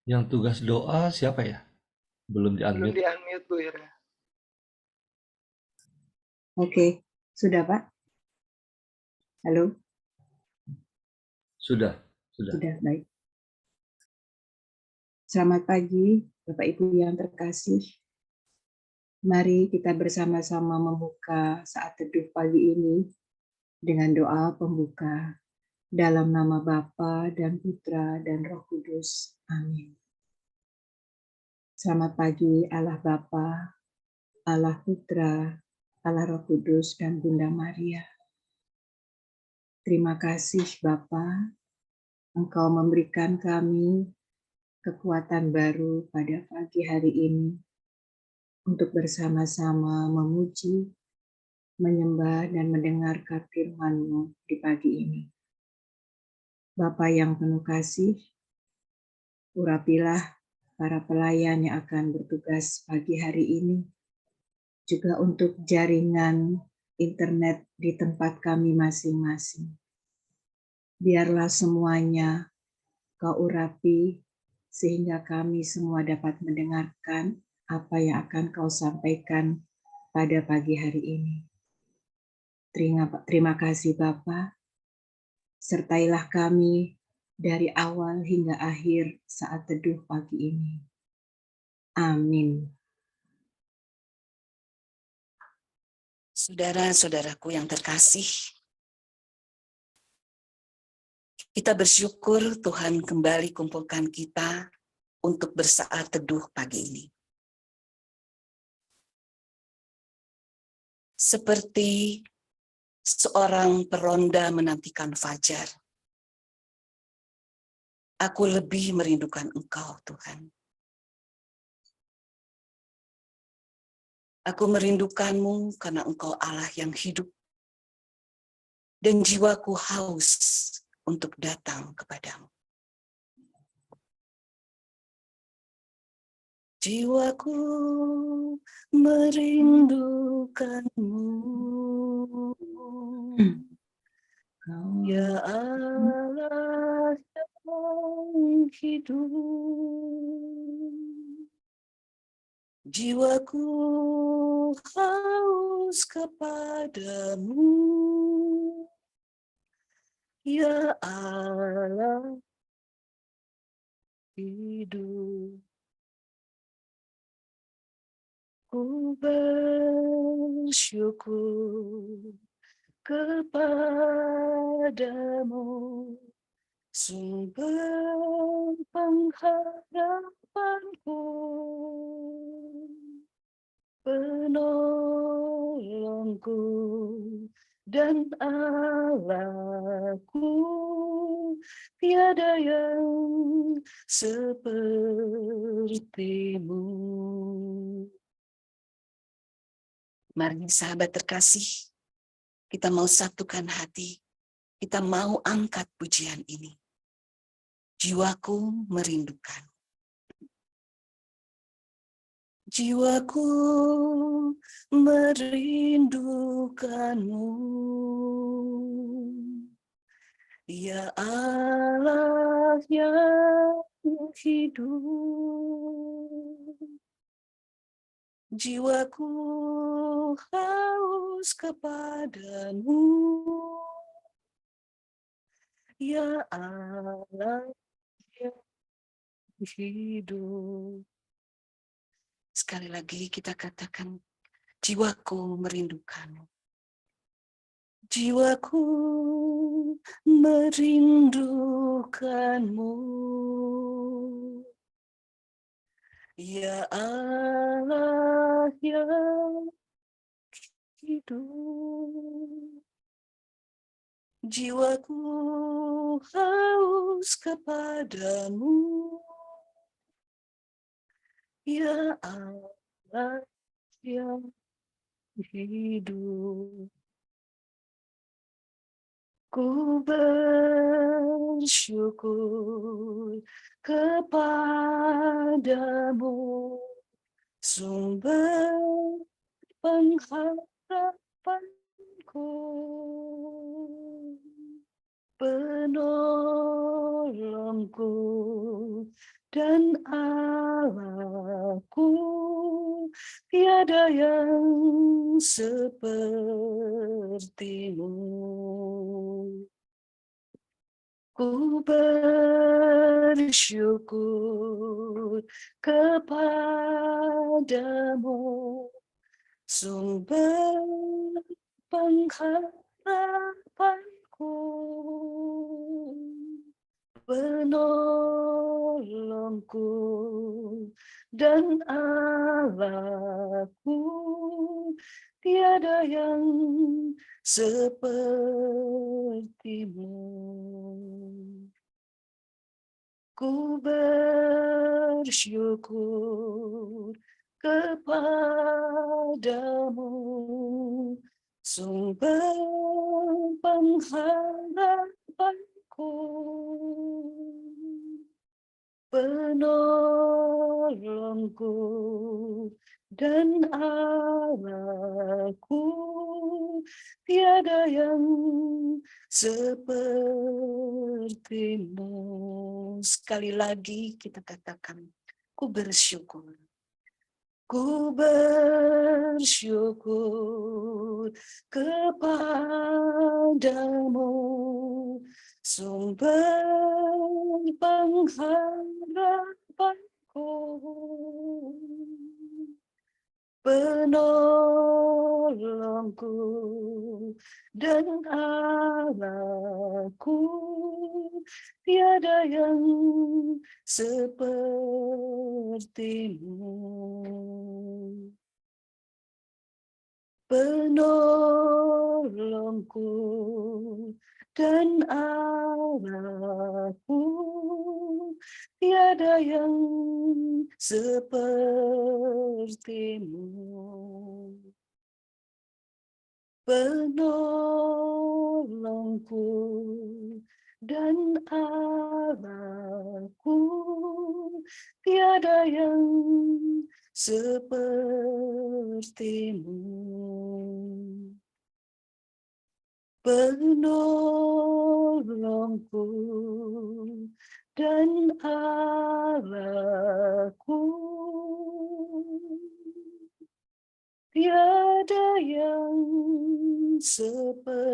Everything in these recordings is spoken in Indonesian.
Yang tugas doa siapa ya? Belum Belum di-unmute. di-unmute Bu Ira. Oke, sudah Pak? Halo? Sudah. Sudah, baik. Selamat pagi, Bapak Ibu yang terkasih. Mari kita bersama-sama membuka saat teduh pagi ini dengan doa pembuka dalam nama Bapa dan Putra dan Roh Kudus. Amin. Selamat pagi Allah Bapa, Allah Putra, Allah Roh Kudus dan Bunda Maria. Terima kasih Bapa, Engkau memberikan kami kekuatan baru pada pagi hari ini untuk bersama-sama memuji, menyembah, dan mendengarkan firman-Mu di pagi ini. Bapa yang penuh kasih, urapilah para pelayan yang akan bertugas pagi hari ini, juga untuk jaringan internet di tempat kami masing-masing. Biarlah semuanya Kau urapi, sehingga kami semua dapat mendengarkan apa yang akan Kau sampaikan pada pagi hari ini. Terima kasih Bapa, sertailah kami dari awal hingga akhir saat teduh pagi ini. Amin. Saudara-saudaraku yang terkasih, kita bersyukur Tuhan kembali kumpulkan kita untuk bersaat teduh pagi ini. Seperti seorang peronda menantikan fajar, aku lebih merindukan Engkau, Tuhan. Aku merindukan-Mu karena Engkau Allah yang hidup, dan jiwaku haus untuk datang kepadamu. Jiwaku merindukan-Mu, ya Allah yang hidup. Jiwaku haus kepadamu, ya Allah hidup. Ku bersyukur kepadamu, sumber pengharapanku, penolongku dan Allahku, tiada yang sepertimu. Mari sahabat terkasih, kita mau satukan hati, kita mau angkat pujian ini. Jiwaku merindukan. Jiwaku merindukan-Mu, ya Allah yang hidup. Jiwaku haus kepadamu, ya Allah yang hidup. Sekali lagi kita katakan, jiwaku merindukan-Mu. Jiwaku merindukan-Mu, ya Allah yang hidup. Jiwaku haus kepadamu, ya Allah yang hidup. Ku bersyukur kepadamu, sumber pengharapanku, penolongku dan Allahku, tiada yang sepertimu. Ku bersyukur kepadamu, sumber pengharapanku, penolongku dan Allahku, tiada yang sepertimu. Ku bersyukur kepadamu, sumber pengharapanku, penolongku dan Allahku, tiada yang sepertimu. Sekali lagi kita katakan, ku bersyukur. Ku bersyukur kepadamu, sumber pengharapanku, penolongku dan Allahku, tiada yang sepertimu. Penolongku dan Allahku, tiada yang sepertimu. Penolongku dan Allahku, tiada yang sepertimu. Penolongku dan Allahku, tiada yang sepertimu.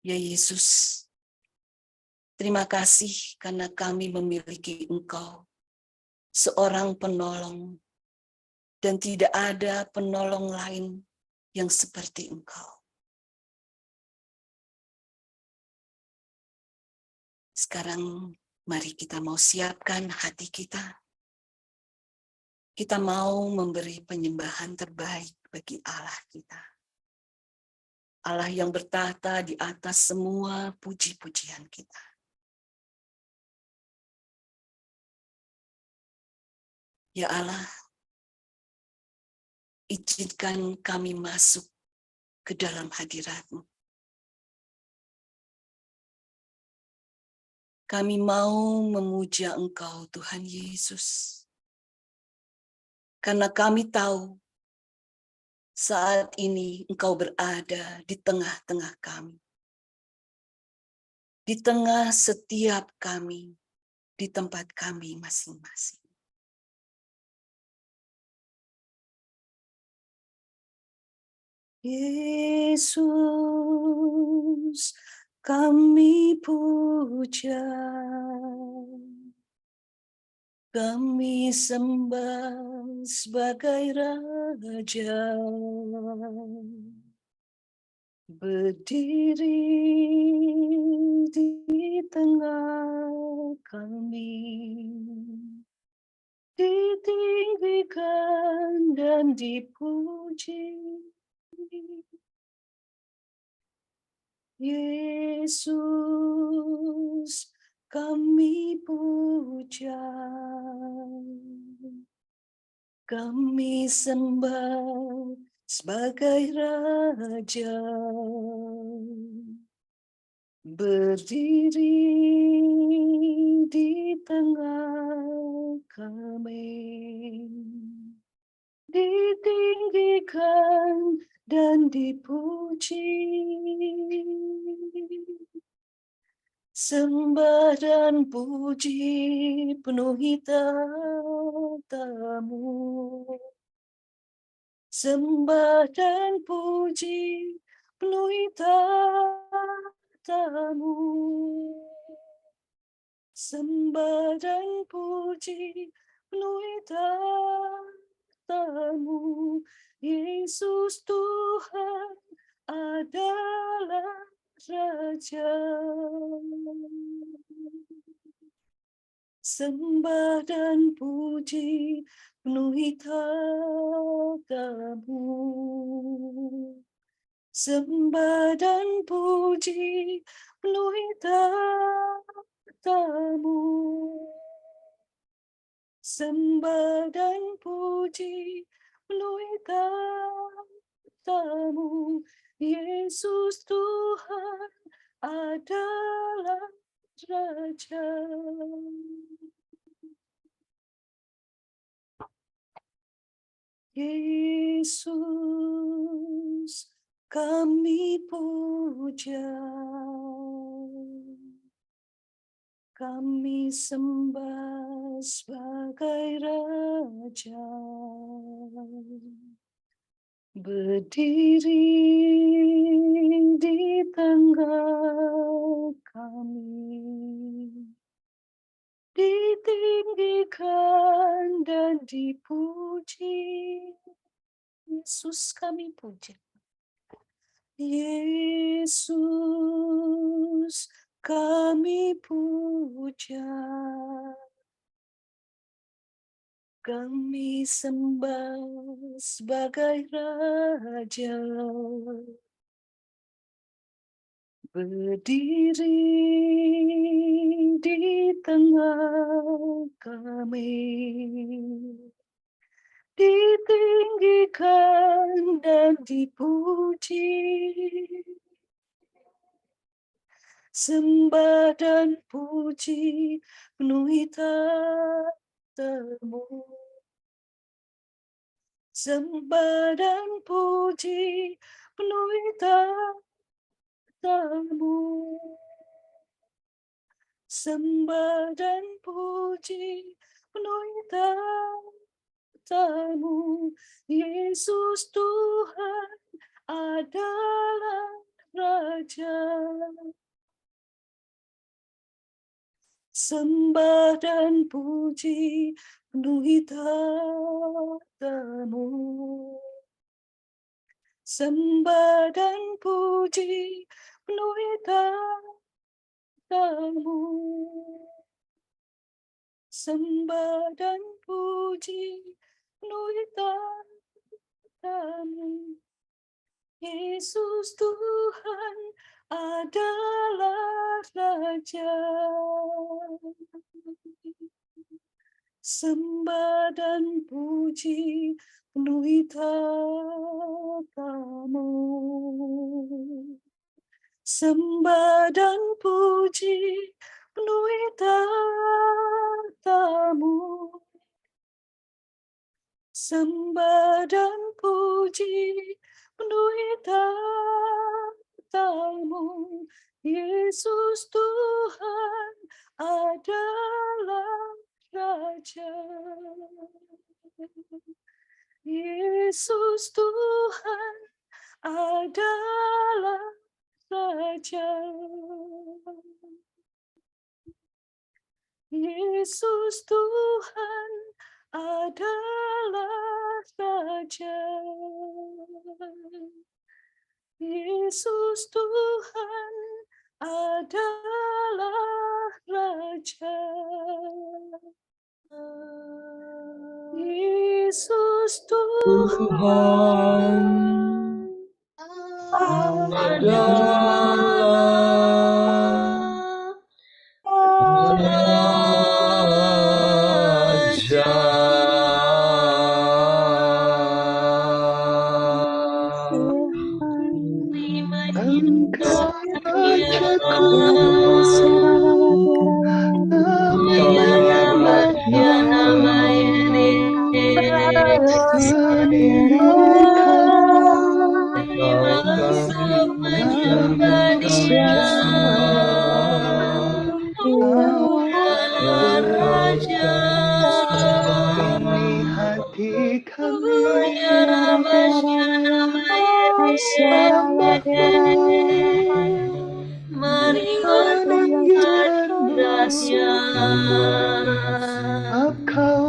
Ya Yesus, terima kasih karena kami memiliki Engkau, seorang penolong, dan tidak ada penolong lain yang seperti Engkau. Sekarang mari kita mau siapkan hati kita. Kita mau memberi penyembahan terbaik bagi Allah kita. Allah yang bertahta di atas semua puji-pujian kita. Ya Allah, izinkan kami masuk ke dalam hadirat-Mu. Kami mau memuja Engkau, Tuhan Yesus. Karena kami tahu saat ini Engkau berada di tengah-tengah kami. Di tengah setiap kami, di tempat kami masing-masing. Yesus, kami puja, kami sembah sebagai Raja. Berdiri di tengah kami, ditinggikan dan dipuji. Yesus, kami puja, kami sembah sebagai Raja. Berdiri di tengah kami, ditinggikan dan dipuji. Sembah dan puji penuhi tatamu. Sembah dan puji penuhi tatamu. Sembah dan puji penuhi tatamu. Yesus Tuhan adalah Raja. Sembah dan puji penuhi tatamu. Sembah dan puji penuhi tatamu. Sembah dan puji penuhi tatamu. Yesus Tuhan adalah Raja. Yesus kami puja, kami sembah sebagai Raja. Berdiri di tengah kami, ditinggikan dan dipuji. Yesus kami puja. Yesus kami puja, kami sembah sebagai Raja. Berdiri di tengah kami, ditinggikan dan dipuji. Sembah dan puji penuhi tatamu. Sembah dan puji penuhi tatamu. Sembah dan puji penuhi tatamu. Yesus Tuhan adalah Raja. Sembah dan puji penuhi tatamu. Sembah dan puji penuhi tatamu. Sembah dan puji penuhi tatamu. Yesus Tuhan adalah Raja. Sembah dan puji penuhi tatamu. Sembah dan puji penuhi tatamu. Sembah dan puji penuhi tatamu. Yesus Tuhan adalah Raja. Yesus Tuhan adalah Raja. Yesus Tuhan adalah Raja. Yesus Tuhan adalah Raja. Yesus Tuhan Raja, ini hati kami, Mari meninggikanmu, Engkau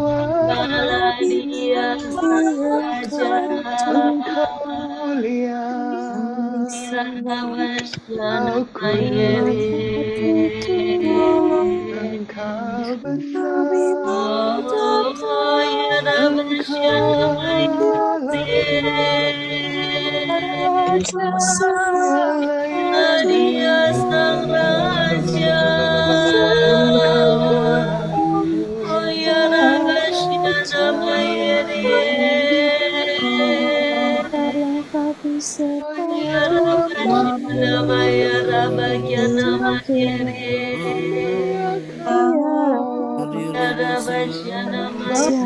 dia Raja, Engkau mulia, Engkau Engkau besar, Engkau Allah Dia Sang Raja, Engkau Allahku, oh ya Raja sebab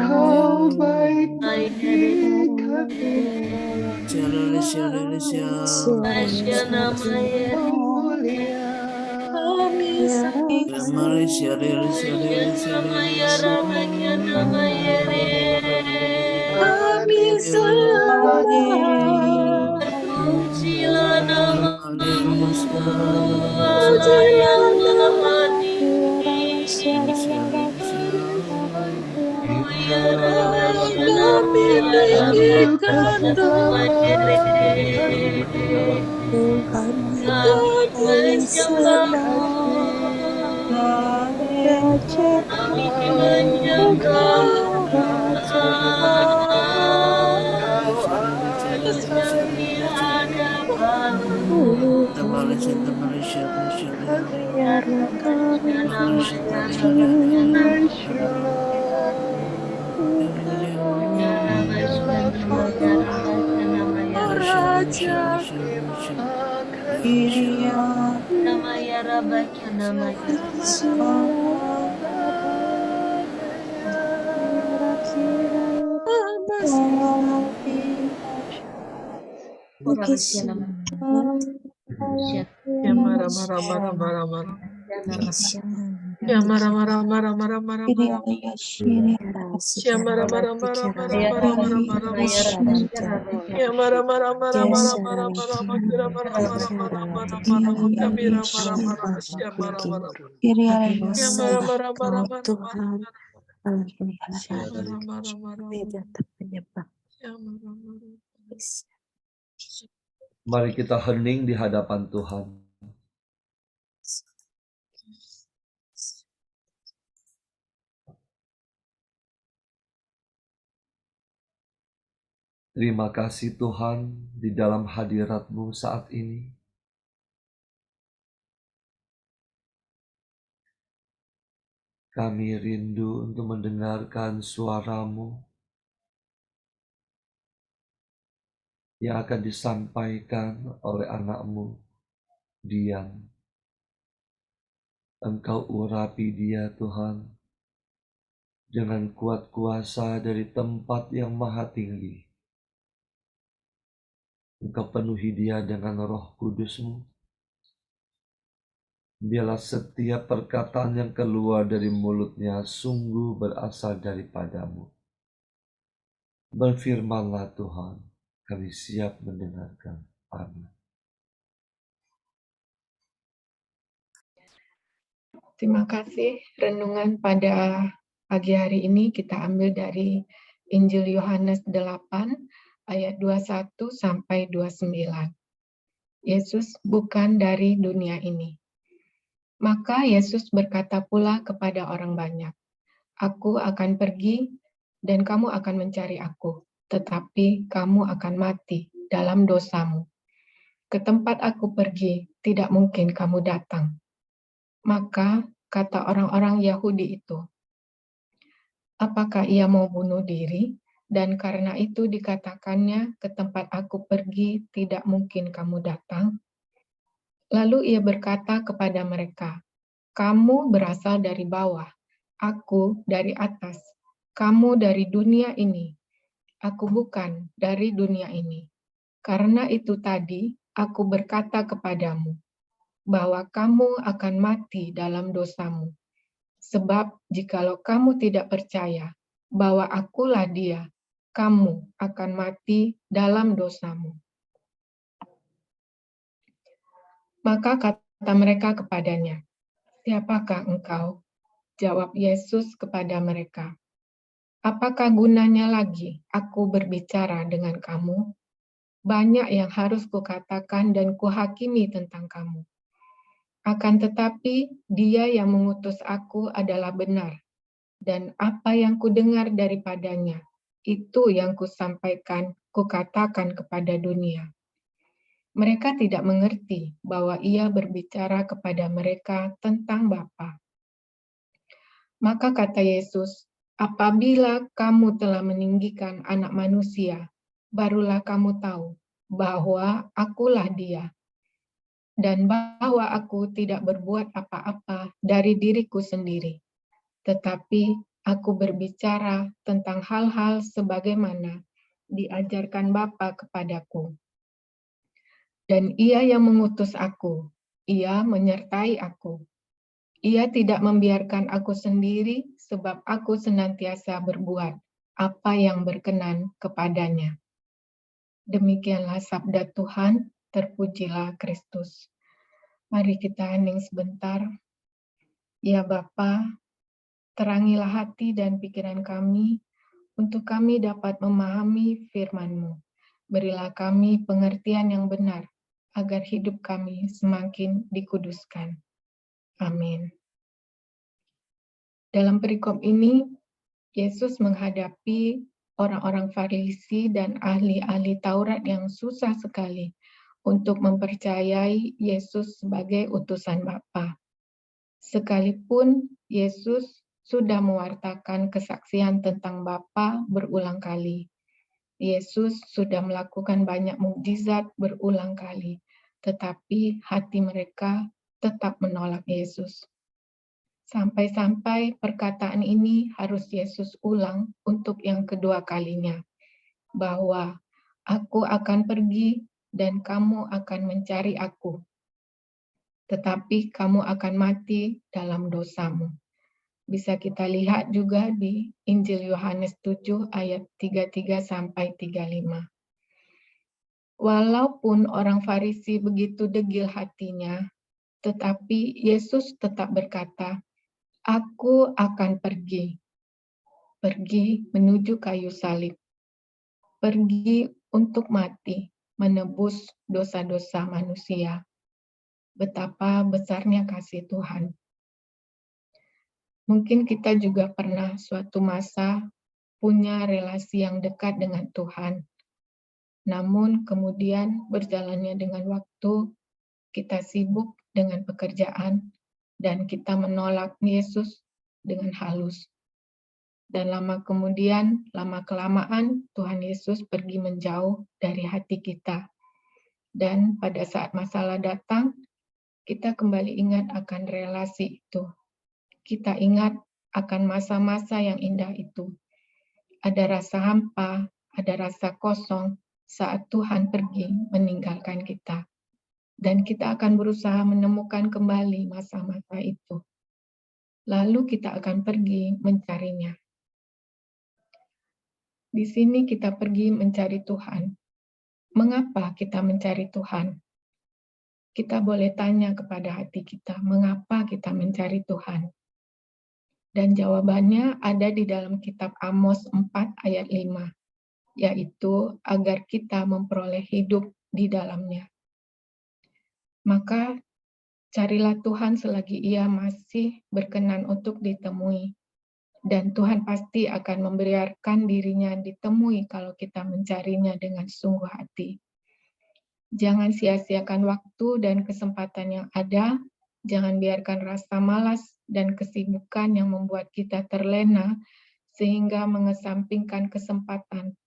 kau baik bagi kami, kau mulia, kami sembah, Pujilah nama kami tinggikan Tuhan, Kami menyembah, kami menyembah, Kau Allah di hadapan-Mu. Raja, Namaya Rabakya Namaya. Rahasia nama. Ya marah. Ya marah. Ya marah. Ya marah. Mari kita hening di hadapan Tuhan. Terima kasih Tuhan di dalam hadirat-Mu saat ini. Kami rindu untuk mendengarkan suara-Mu yang akan disampaikan oleh anak-Mu, Dian. Engkau urapi dia Tuhan dengan kuat kuasa dari tempat yang maha tinggi. Engkau penuhi dia dengan Roh Kudus-Mu. Biarlah setiap perkataan yang keluar dari mulutnya sungguh berasal daripada-Mu. Berfirmanlah Tuhan, kami siap mendengarkan. Amin. Terima kasih. Renungan pada pagi hari ini kita ambil dari Injil Yohanes 8 ayat 21 sampai 29. Yesus bukan dari dunia ini. Maka Yesus berkata pula kepada orang banyak, Aku akan pergi dan kamu akan mencari aku, tetapi kamu akan mati dalam dosamu. Ke tempat aku pergi, tidak mungkin kamu datang. Maka kata orang-orang Yahudi itu, apakah ia mau bunuh diri? Dan karena itu dikatakannya, ke tempat aku pergi, tidak mungkin kamu datang. Lalu ia berkata kepada mereka, kamu berasal dari bawah, aku dari atas. Kamu dari dunia ini, aku bukan dari dunia ini. Karena itu tadi, aku berkata kepadamu, bahwa kamu akan mati dalam dosamu. Sebab jikalau kamu tidak percaya bahwa akulah dia, kamu akan mati dalam dosamu. Maka kata mereka kepadanya, siapakah engkau? Jawab Yesus kepada mereka, apakah gunanya lagi aku berbicara dengan kamu? Banyak yang harus kukatakan dan kuhakimi tentang kamu. Akan tetapi dia yang mengutus aku adalah benar, dan apa yang kudengar daripadanya, itu yang kukatakan kepada dunia. Mereka tidak mengerti bahwa ia berbicara kepada mereka tentang Bapa. Maka kata Yesus, apabila kamu telah meninggikan Anak Manusia, barulah kamu tahu bahwa akulah dia, dan bahwa aku tidak berbuat apa-apa dari diriku sendiri, tetapi aku berbicara tentang hal-hal sebagaimana diajarkan Bapa kepadaku. Dan ia yang mengutus aku, ia menyertai aku. Ia tidak membiarkan aku sendiri, sebab aku senantiasa berbuat apa yang berkenan kepadanya. Demikianlah sabda Tuhan, terpujilah Kristus. Mari kita hening sebentar. Ya Bapa, terangilah hati dan pikiran kami, untuk kami dapat memahami firman-Mu. Berilah kami pengertian yang benar, agar hidup kami semakin dikuduskan. Amin. Dalam perikop ini, Yesus menghadapi orang-orang Farisi dan ahli-ahli Taurat yang susah sekali untuk mempercayai Yesus sebagai utusan Bapa. Sekalipun Yesus sudah mewartakan kesaksian tentang Bapa berulang kali. Yesus sudah melakukan banyak mukjizat berulang kali, tetapi hati mereka tetap menolak Yesus. Sampai-sampai perkataan ini harus Yesus ulang untuk yang kedua kalinya, bahwa aku akan pergi dan kamu akan mencari aku, tetapi kamu akan mati dalam dosamu. Bisa kita lihat juga di Injil Yohanes 7 ayat 33 sampai 35. Walaupun orang Farisi begitu degil hatinya, tetapi Yesus tetap berkata, aku akan pergi menuju kayu salib, pergi untuk mati, menebus dosa-dosa manusia. Betapa besarnya kasih Tuhan. Mungkin kita juga pernah suatu masa punya relasi yang dekat dengan Tuhan. Namun kemudian berjalannya dengan waktu, kita sibuk dengan pekerjaan, dan kita menolak Yesus dengan halus. Dan lama-kelamaan Tuhan Yesus pergi menjauh dari hati kita. Dan pada saat masalah datang, kita kembali ingat akan relasi itu. Kita ingat akan masa-masa yang indah itu. Ada rasa hampa, ada rasa kosong saat Tuhan pergi meninggalkan kita. Dan kita akan berusaha menemukan kembali masa-masa itu. Lalu kita akan pergi mencarinya. Di sini kita pergi mencari Tuhan. Mengapa kita mencari Tuhan? Kita boleh tanya kepada hati kita, mengapa kita mencari Tuhan? Dan jawabannya ada di dalam kitab Amos 4 ayat 5, yaitu agar kita memperoleh hidup di dalamnya. Maka carilah Tuhan selagi ia masih berkenan untuk ditemui. Dan Tuhan pasti akan membiarkan dirinya ditemui kalau kita mencarinya dengan sungguh hati. Jangan sia-siakan waktu dan kesempatan yang ada. Jangan biarkan rasa malas dan kesibukan yang membuat kita terlena sehingga mengesampingkan kesempatan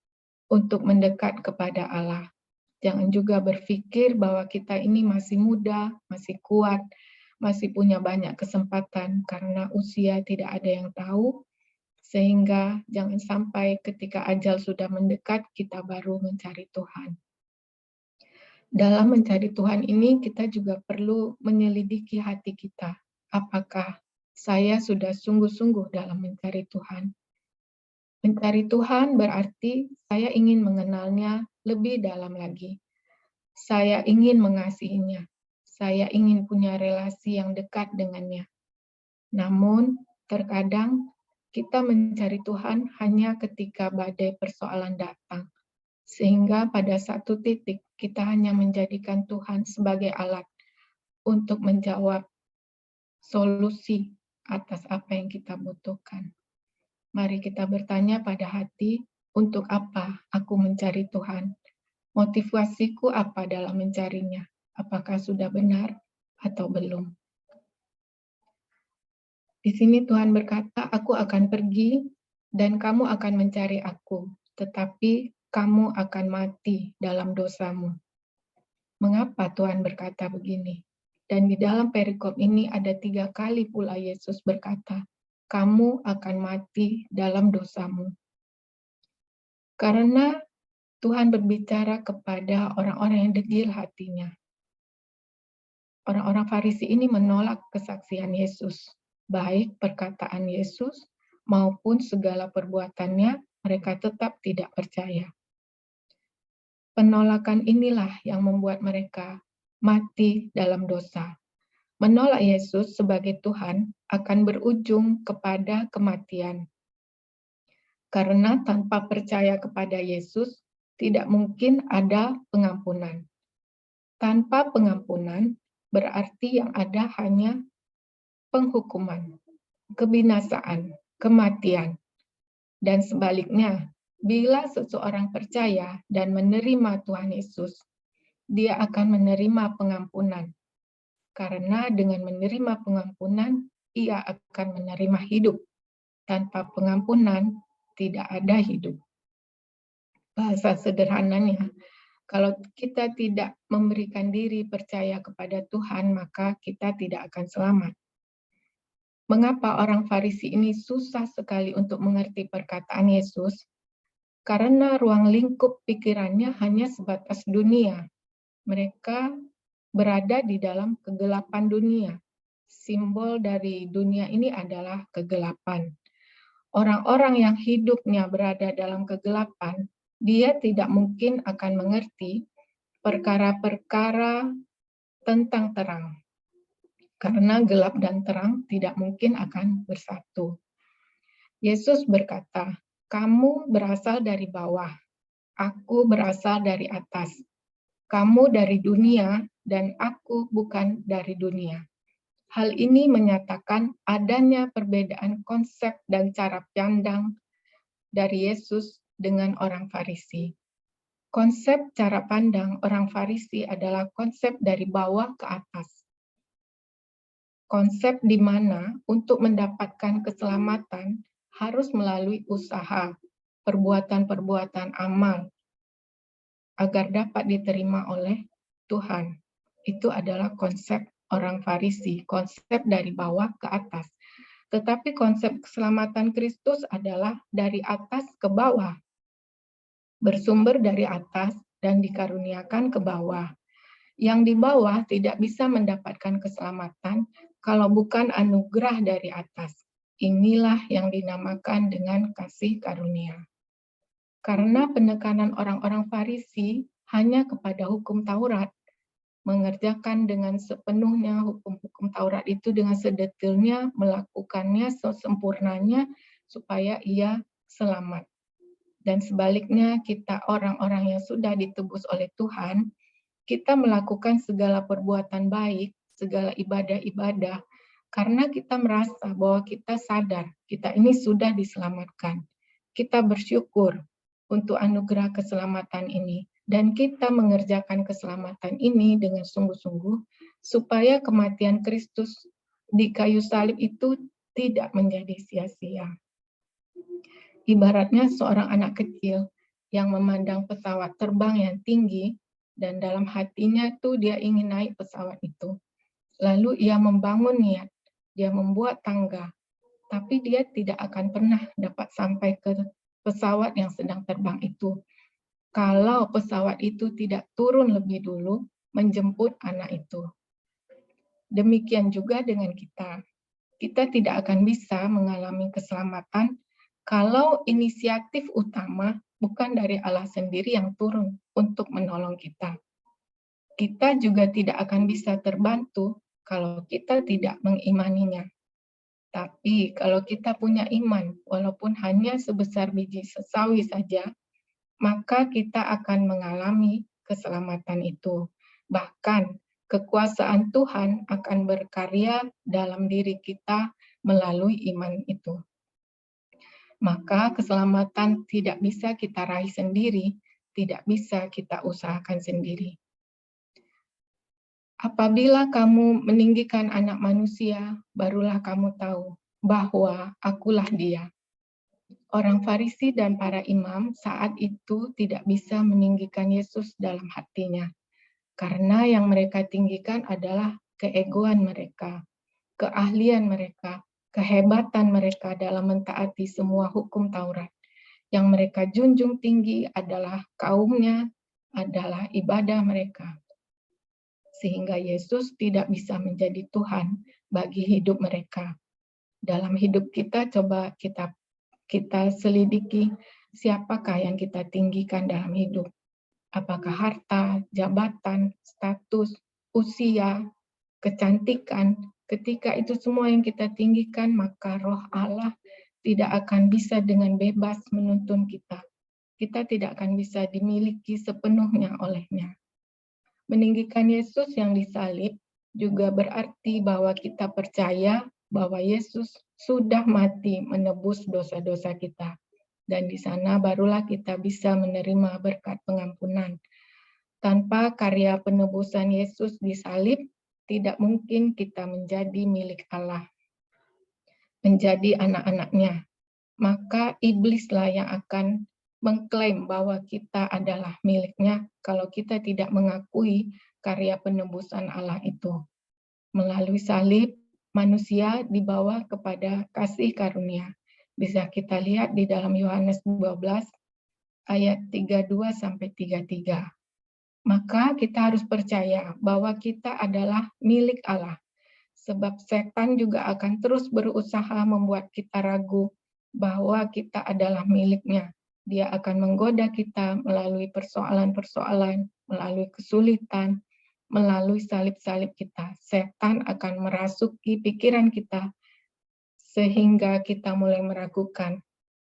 untuk mendekat kepada Allah. Jangan juga berpikir bahwa kita ini masih muda, masih kuat, masih punya banyak kesempatan karena usia tidak ada yang tahu, sehingga jangan sampai ketika ajal sudah mendekat kita baru mencari Tuhan. Dalam mencari Tuhan ini, kita juga perlu menyelidiki hati kita. Apakah saya sudah sungguh-sungguh dalam mencari Tuhan? Mencari Tuhan berarti saya ingin mengenalnya lebih dalam lagi. Saya ingin mengasihinya. Saya ingin punya relasi yang dekat dengannya. Namun, terkadang kita mencari Tuhan hanya ketika badai persoalan datang. Sehingga pada satu titik kita hanya menjadikan Tuhan sebagai alat untuk menjawab solusi atas apa yang kita butuhkan. Mari kita bertanya pada hati, untuk apa aku mencari Tuhan? Motivasiku apa dalam mencarinya? Apakah sudah benar atau belum? Di sini Tuhan berkata, aku akan pergi dan kamu akan mencari aku, tetapi kamu akan mati dalam dosamu. Mengapa Tuhan berkata begini? Dan di dalam perikop ini ada 3 kali pula Yesus berkata, kamu akan mati dalam dosamu. Karena Tuhan berbicara kepada orang-orang yang degil hatinya. Orang-orang Farisi ini menolak kesaksian Yesus, baik perkataan Yesus maupun segala perbuatannya, mereka tetap tidak percaya. Penolakan inilah yang membuat mereka mati dalam dosa. Menolak Yesus sebagai Tuhan akan berujung kepada kematian. Karena tanpa percaya kepada Yesus, tidak mungkin ada pengampunan. Tanpa pengampunan, berarti yang ada hanya penghukuman, kebinasaan, kematian. Dan sebaliknya, bila seseorang percaya dan menerima Tuhan Yesus, dia akan menerima pengampunan. Karena dengan menerima pengampunan, ia akan menerima hidup. Tanpa pengampunan, tidak ada hidup. Bahasa sederhananya, kalau kita tidak memberikan diri percaya kepada Tuhan, maka kita tidak akan selamat. Mengapa orang Farisi ini susah sekali untuk mengerti perkataan Yesus? Karena ruang lingkup pikirannya hanya sebatas dunia. Mereka berada di dalam kegelapan dunia. Simbol dari dunia ini adalah kegelapan. Orang-orang yang hidupnya berada dalam kegelapan, dia tidak mungkin akan mengerti perkara-perkara tentang terang. Karena gelap dan terang tidak mungkin akan bersatu. Yesus berkata, kamu berasal dari bawah, aku berasal dari atas. Kamu dari dunia dan aku bukan dari dunia. Hal ini menyatakan adanya perbedaan konsep dan cara pandang dari Yesus dengan orang Farisi. Konsep cara pandang orang Farisi adalah konsep dari bawah ke atas. Konsep di mana untuk mendapatkan keselamatan harus melalui usaha, perbuatan-perbuatan amal, agar dapat diterima oleh Tuhan. Itu adalah konsep orang Farisi, konsep dari bawah ke atas. Tetapi konsep keselamatan Kristus adalah dari atas ke bawah, bersumber dari atas dan dikaruniakan ke bawah. Yang di bawah tidak bisa mendapatkan keselamatan kalau bukan anugerah dari atas. Inilah yang dinamakan dengan kasih karunia. Karena penekanan orang-orang Farisi hanya kepada hukum Taurat, mengerjakan dengan sepenuhnya hukum-hukum Taurat itu dengan sedetailnya, melakukannya sesempurnanya supaya ia selamat. Dan sebaliknya kita orang-orang yang sudah ditebus oleh Tuhan, kita melakukan segala perbuatan baik, segala ibadah-ibadah, karena kita merasa bahwa kita sadar, kita ini sudah diselamatkan. Kita bersyukur untuk anugerah keselamatan ini, dan kita mengerjakan keselamatan ini dengan sungguh-sungguh, supaya kematian Kristus di kayu salib itu tidak menjadi sia-sia. Ibaratnya seorang anak kecil yang memandang pesawat terbang yang tinggi, dan dalam hatinya tuh dia ingin naik pesawat itu. Lalu ia membangun niat, dia membuat tangga, tapi dia tidak akan pernah dapat sampai ke pesawat yang sedang terbang itu. kalau pesawat itu tidak turun lebih dulu menjemput anak itu. Demikian juga dengan kita. Kita tidak akan bisa mengalami keselamatan kalau inisiatif utama bukan dari Allah sendiri yang turun untuk menolong kita. Kita juga tidak akan bisa terbantu kalau kita tidak mengimaninya. Tapi kalau kita punya iman, walaupun hanya sebesar biji sesawi saja, maka kita akan mengalami keselamatan itu. Bahkan kekuasaan Tuhan akan berkarya dalam diri kita melalui iman itu. Maka keselamatan tidak bisa kita raih sendiri, tidak bisa kita usahakan sendiri. Apabila kamu meninggikan anak manusia, barulah kamu tahu bahwa akulah dia. Orang Farisi dan para imam saat itu tidak bisa meninggikan Yesus dalam hatinya, karena yang mereka tinggikan adalah keegoan mereka, keahlian mereka, kehebatan mereka dalam mentaati semua hukum Taurat. Yang mereka junjung tinggi adalah kaumnya, adalah ibadah mereka. Sehingga Yesus tidak bisa menjadi Tuhan bagi hidup mereka. Dalam hidup kita, coba kita selidiki siapakah yang kita tinggikan dalam hidup. Apakah harta, jabatan, status, usia, kecantikan. Ketika itu semua yang kita tinggikan, maka Roh Allah tidak akan bisa dengan bebas menuntun kita. Kita tidak akan bisa dimiliki sepenuhnya olehnya. Meninggikan Yesus yang disalib juga berarti bahwa kita percaya bahwa Yesus sudah mati menebus dosa-dosa kita. Dan di sana barulah kita bisa menerima berkat pengampunan. Tanpa karya penebusan Yesus disalib, tidak mungkin kita menjadi milik Allah, menjadi anak-anaknya. Maka iblislah yang akan mengklaim bahwa kita adalah miliknya kalau kita tidak mengakui karya penebusan Allah itu. Melalui salib, manusia dibawa kepada kasih karunia. Bisa kita lihat di dalam Yohanes 12 ayat 32-33. Maka kita harus percaya bahwa kita adalah milik Allah. Sebab setan juga akan terus berusaha membuat kita ragu bahwa kita adalah miliknya. Dia akan menggoda kita melalui persoalan-persoalan, melalui kesulitan, melalui salib-salib kita. Setan akan merasuki pikiran kita sehingga kita mulai meragukan,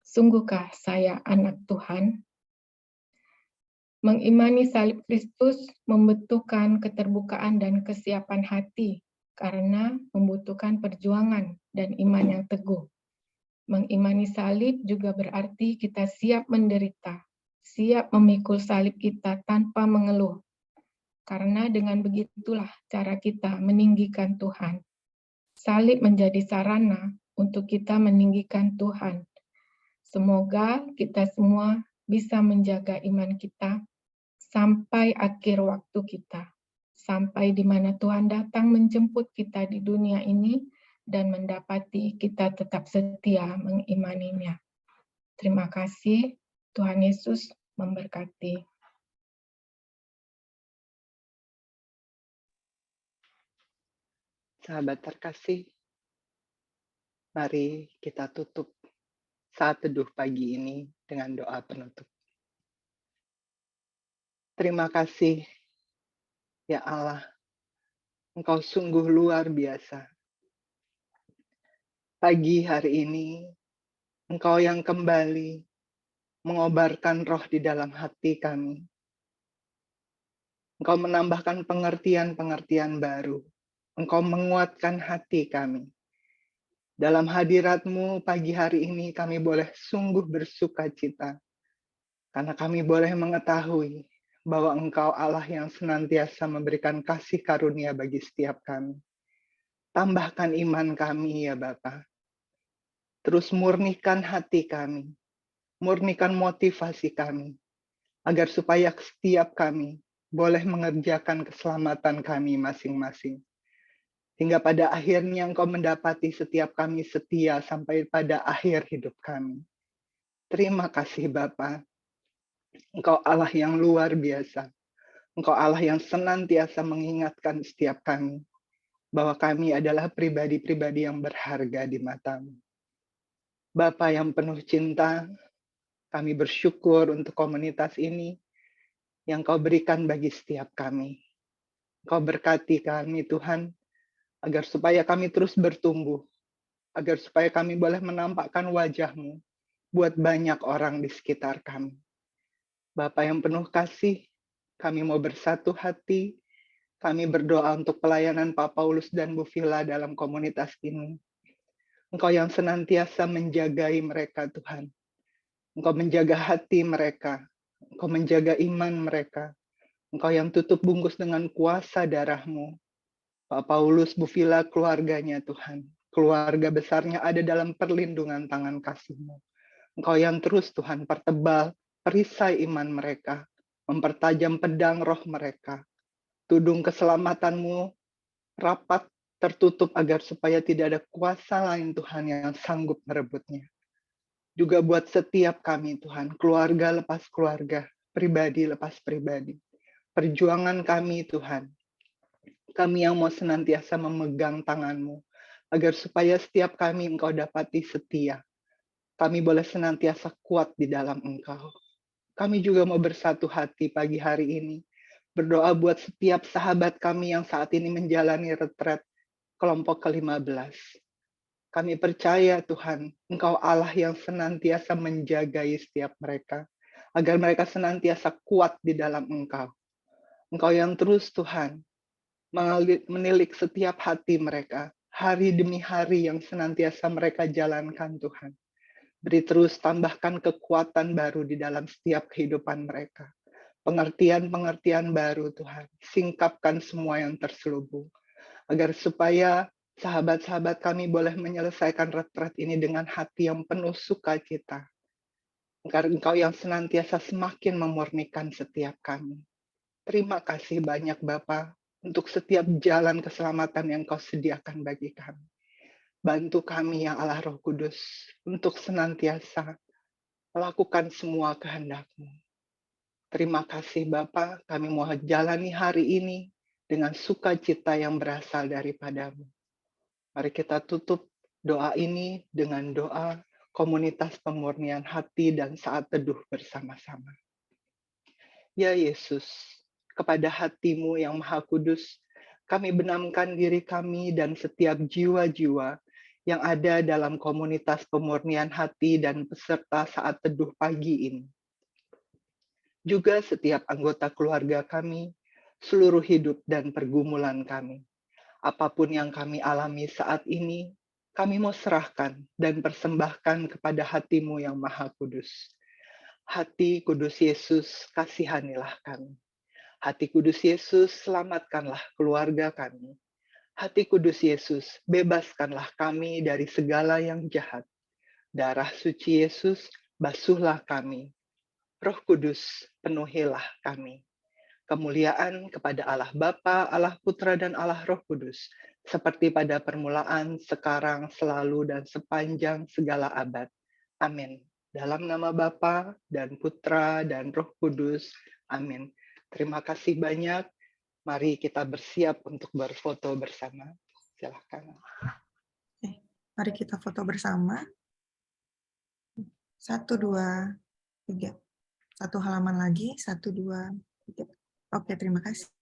sungguhkah saya anak Tuhan? Mengimani salib Kristus membutuhkan keterbukaan dan kesiapan hati karena membutuhkan perjuangan dan iman yang teguh. Mengimani salib juga berarti kita siap menderita, siap memikul salib kita tanpa mengeluh. Karena dengan begitulah cara kita meninggikan Tuhan. Salib menjadi sarana untuk kita meninggikan Tuhan. Semoga kita semua bisa menjaga iman kita sampai akhir waktu kita, sampai di mana Tuhan datang menjemput kita di dunia ini dan mendapati kita tetap setia mengimaninya. Terima kasih, Tuhan Yesus memberkati. Sahabat terkasih, mari kita tutup saat teduh pagi ini dengan doa penutup. Terima kasih, ya Allah, Engkau sungguh luar biasa. Pagi hari ini, Engkau yang kembali mengobarkan roh di dalam hati kami. Engkau menambahkan pengertian-pengertian baru. Engkau menguatkan hati kami. Dalam hadirat-Mu pagi hari ini kami boleh sungguh bersuka cita. Karena kami boleh mengetahui bahwa Engkau Allah yang senantiasa memberikan kasih karunia bagi setiap kami. Tambahkan iman kami ya Bapa. Terus murnikan hati kami. Murnikan motivasi kami. Agar supaya setiap kami boleh mengerjakan keselamatan kami masing-masing. Hingga pada akhirnya Engkau mendapati setiap kami setia sampai pada akhir hidup kami. Terima kasih Bapa. Engkau Allah yang luar biasa. Engkau Allah yang senantiasa mengingatkan setiap kami bahwa kami adalah pribadi-pribadi yang berharga di mata-Mu. Bapa yang penuh cinta, kami bersyukur untuk komunitas ini yang Kau berikan bagi setiap kami. Kau berkati kami Tuhan, agar supaya kami terus bertumbuh, agar supaya kami boleh menampakkan wajah-Mu buat banyak orang di sekitar kami. Bapa yang penuh kasih, kami mau bersatu hati, kami berdoa untuk pelayanan Pak Paulus dan Bu Villa dalam komunitas ini. Engkau yang senantiasa menjagai mereka Tuhan. Engkau menjaga hati mereka, Engkau menjaga iman mereka. Engkau yang tutup bungkus dengan kuasa darah-Mu. Pak Paulus, Bu Villa, keluarganya Tuhan. Keluarga besarnya ada dalam perlindungan tangan kasih-Mu. Engkau yang terus Tuhan pertebal perisai iman mereka, mempertajam pedang roh mereka. Tudung keselamatan-Mu rapat tertutup agar supaya tidak ada kuasa lain Tuhan yang sanggup merebutnya. Juga buat setiap kami Tuhan, keluarga lepas keluarga, pribadi lepas pribadi. Perjuangan kami Tuhan, kami yang mau senantiasa memegang tangan-Mu, agar supaya setiap kami Engkau dapati setia. Kami boleh senantiasa kuat di dalam Engkau. Kami juga mau bersatu hati pagi hari ini, berdoa buat setiap sahabat kami yang saat ini menjalani retret kelompok ke-15. Kami percaya Tuhan, Engkau Allah yang senantiasa menjagai setiap mereka, agar mereka senantiasa kuat di dalam Engkau. Engkau yang terus Tuhan, menilik setiap hati mereka, hari demi hari yang senantiasa mereka jalankan Tuhan. Beri terus tambahkan kekuatan baru di dalam setiap kehidupan mereka. Pengertian-pengertian baru Tuhan, singkapkan semua yang terselubung, agar supaya sahabat-sahabat kami boleh menyelesaikan retret ini dengan hati yang penuh sukacita. Karena Engkau yang senantiasa semakin memurnikan setiap kami. Terima kasih banyak Bapa untuk setiap jalan keselamatan yang Kau sediakan bagi kami. Bantu kami ya Allah Roh Kudus untuk senantiasa melakukan semua kehendak-Mu. Terima kasih Bapa, kami mau jalani hari ini dengan sukacita yang berasal daripada-Mu. Mari kita tutup doa ini dengan doa komunitas pemurnian hati dan saat teduh bersama-sama. Ya Yesus, kepada hati-Mu yang Maha Kudus, kami benamkan diri kami dan setiap jiwa-jiwa yang ada dalam komunitas pemurnian hati dan peserta saat teduh pagi ini. Juga setiap anggota keluarga kami, seluruh hidup dan pergumulan kami. Apapun yang kami alami saat ini, kami mau serahkan dan persembahkan kepada hati-Mu yang Maha Kudus. Hati Kudus Yesus, kasihanilah kami. Hati Kudus Yesus, selamatkanlah keluarga kami. Hati Kudus Yesus, bebaskanlah kami dari segala yang jahat. Darah suci Yesus, basuhlah kami. Roh Kudus, penuhilah kami. Kemuliaan kepada Allah Bapa, Allah Putra, dan Allah Roh Kudus, seperti pada permulaan, sekarang, selalu, dan sepanjang segala abad. Amin. Dalam nama Bapa dan Putra dan Roh Kudus. Amin. Terima kasih banyak. Mari kita bersiap untuk berfoto bersama. Silakan. Oke, mari kita foto bersama. 1, 2, 3. Satu halaman lagi, 1, 2, 3. Oke, terima kasih.